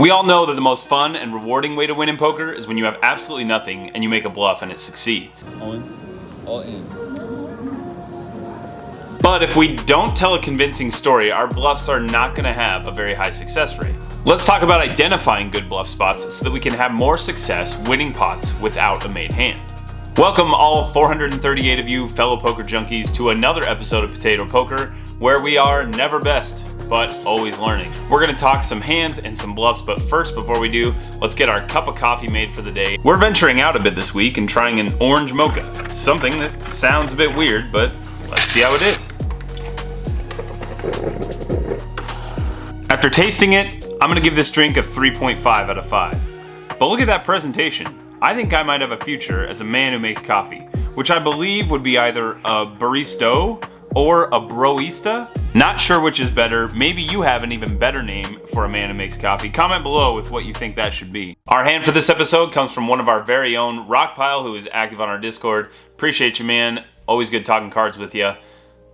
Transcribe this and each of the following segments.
We all know that the most fun and rewarding way to win in poker is when you have absolutely nothing and you make a bluff and it succeeds. All in. All in. But if we don't tell a convincing story, our bluffs are not going to have a very high success rate. Let's talk about identifying good bluff spots so that we can have more success winning pots without a made hand. Welcome all 438 of you fellow poker junkies to another episode of Potato Poker, where we are never best, but always learning. We're going to talk some hands and some bluffs, but first, before we do, let's get our cup of coffee made for the day. We're venturing out a bit this week and trying an orange mocha, something that sounds a bit weird, but let's see how it is. After tasting it, I'm going to give this drink a 3.5 out of 5. But look at that presentation. I think I might have a future as a man who makes coffee, which I believe would be either a baristo or a broista. Not sure which is better. Maybe you have an even better name for a man who makes coffee. Comment below with what you think that should be. Our hand for this episode comes from one of our very own, Rockpile, who is active on our Discord. Appreciate you, man. Always good talking cards with you.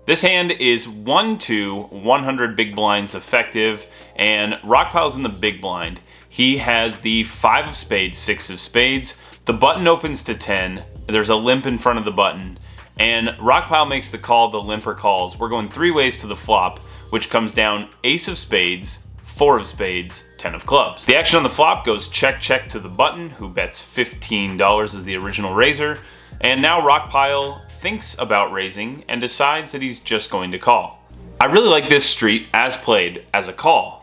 This hand is 1-100 big blinds effective, and Rockpile's in the big blind. He has the 5 of spades, 6 of spades. The button opens to 10. There's a limp in front of the button. And Rockpile makes the call, the limper calls. We're going 3 ways to the flop, which comes down ace of spades, 4 of spades, 10 of clubs. The action on the flop goes check, check to the button, who bets $15 as the original raiser. And now Rockpile thinks about raising and decides that he's just going to call. I really like this street as played as a call.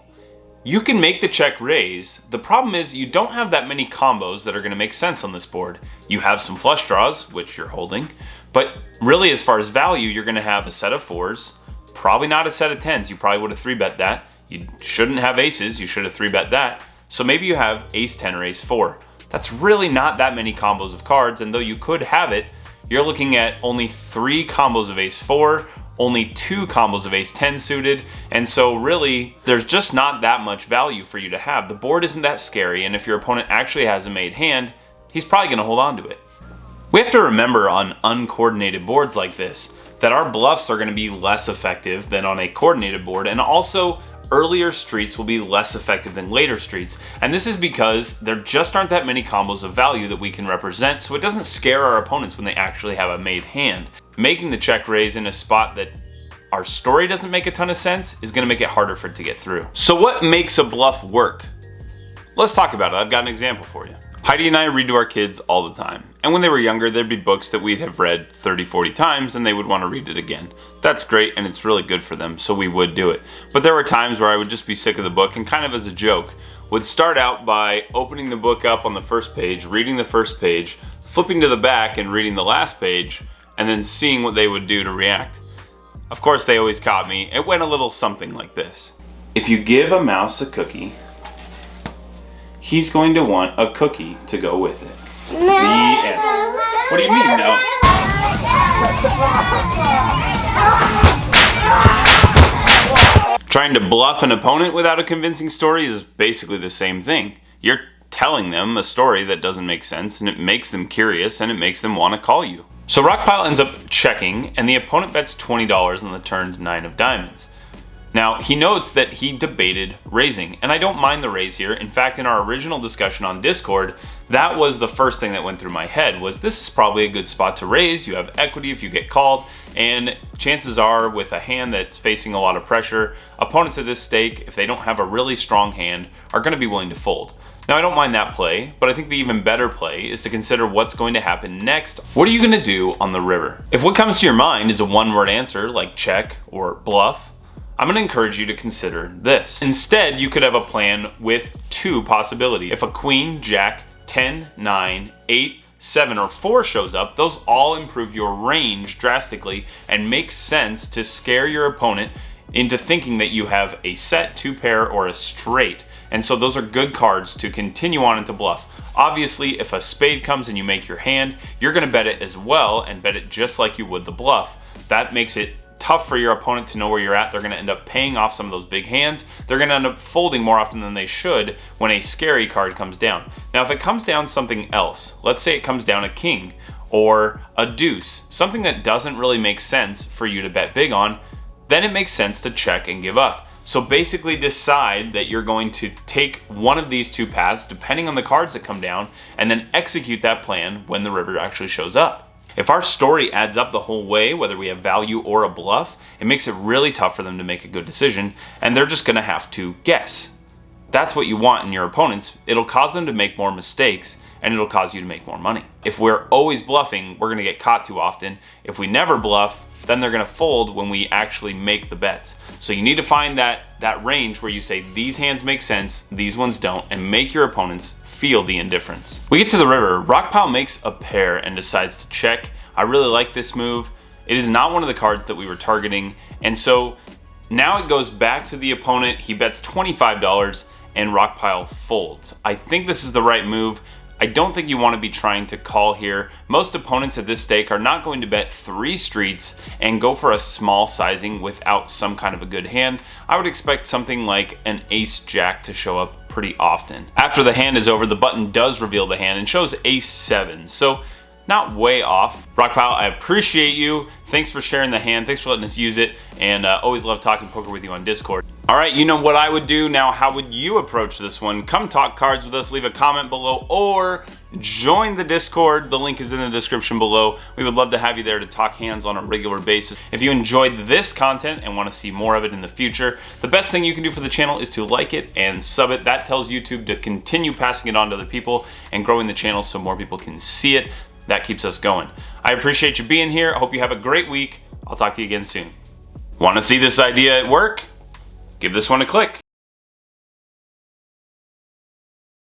You can make the check raise. The problem is you don't have that many combos that are going to make sense on this board. You have some flush draws, which you're holding, but really as far as value, you're going to have a set of 4s, probably not a set of 10s. You probably would have 3-bet that. You shouldn't have aces. You should have 3-bet that. So maybe you have ace 10 or ace 4. That's really not that many combos of cards, and though you could have it, you're looking at only 3 combos of ace 4, only 2 combos of ace 10 suited, and so really, there's just not that much value for you to have. The board isn't that scary, and if your opponent actually has a made hand, he's probably going to hold on to it. We have to remember on uncoordinated boards like this, that our bluffs are going to be less effective than on a coordinated board, and also earlier streets will be less effective than later streets, and this is because there just aren't that many combos of value that we can represent, so it doesn't scare our opponents when they actually have a made hand. Making the check raise in a spot that our story doesn't make a ton of sense is going to make it harder for it to get through. So what makes a bluff work? Let's talk about it. I've got an example for you. Heidi and I read to our kids all the time, and when they were younger there'd be books that we'd have read 30-40 times and they would want to read it again. That's great and it's really good for them, so we would do it. But there were times where I would just be sick of the book and kind of as a joke would start out by opening the book up on the first page, reading the first page, flipping to the back and reading the last page, and then seeing what they would do to react. Of course they always caught me. It went a little something like this. If you give a mouse a cookie, he's going to want a cookie to go with it. The end. What do you mean, no? Trying to bluff an opponent without a convincing story is basically the same thing. You're telling them a story that doesn't make sense, and it makes them curious, and it makes them want to call you. So Rockpile ends up checking, and the opponent bets $20 on the turned 9 of diamonds. Now, he notes that he debated raising, and I don't mind the raise here. In fact, in our original discussion on Discord, that was the first thing that went through my head, was this is probably a good spot to raise. You have equity if you get called, and chances are with a hand that's facing a lot of pressure, opponents at this stake, if they don't have a really strong hand, are going to be willing to fold. Now, I don't mind that play, but I think the even better play is to consider what's going to happen next. What are you going to do on the river? If what comes to your mind is a one-word answer like check or bluff, I'm going to encourage you to consider this. Instead, you could have a plan with 2 possibilities. If a queen, jack, 10, 9, 8, 7, or 4 shows up, those all improve your range drastically and make sense to scare your opponent into thinking that you have a set, 2 pair, or a straight. And so those are good cards to continue on into bluff. Obviously, if a spade comes and you make your hand, you're going to bet it as well and bet it just like you would the bluff. That makes it tough for your opponent to know where you're at. They're going to end up paying off some of those big hands. They're going to end up folding more often than they should when a scary card comes down. Now, if it comes down something else, let's say it comes down a king or a deuce, something that doesn't really make sense for you to bet big on, then it makes sense to check and give up. So basically decide that you're going to take one of these two paths, depending on the cards that come down, and then execute that plan when the river actually shows up. If our story adds up the whole way, whether we have value or a bluff, it makes it really tough for them to make a good decision, and they're just gonna have to guess. That's what you want in your opponents. It'll cause them to make more mistakes, and it'll cause you to make more money. If we're always bluffing, we're gonna get caught too often. If we never bluff, then they're gonna fold when we actually make the bets. So you need to find that range where you say these hands make sense, these ones don't, and make your opponents feel the indifference. We get to the river. Rockpile makes a pair and decides to check. I really like this move. It is not one of the cards that we were targeting, and so now it goes back to the opponent. He bets $25 and Rockpile folds. I think this is the right move. I don't think you want to be trying to call here. Most opponents at this stake are not going to bet 3 streets and go for a small sizing without some kind of a good hand. I would expect something like an ace-jack to show up pretty often. After the hand is over, the button does reveal the hand and shows ace-7. So not way off. Rockpile, I appreciate you. Thanks for sharing the hand. Thanks for letting us use it. And always love talking poker with you on Discord. All right, you know what I would do. Now, how would you approach this one? Come talk cards with us. Leave a comment below or join the Discord. The link is in the description below. We would love to have you there to talk hands on a regular basis. If you enjoyed this content and want to see more of it in the future, the best thing you can do for the channel is to like it and sub it. That tells YouTube to continue passing it on to other people and growing the channel so more people can see it. That keeps us going. I appreciate you being here. I hope you have a great week. I'll talk to you again soon. Want to see this idea at work? Give this one a click.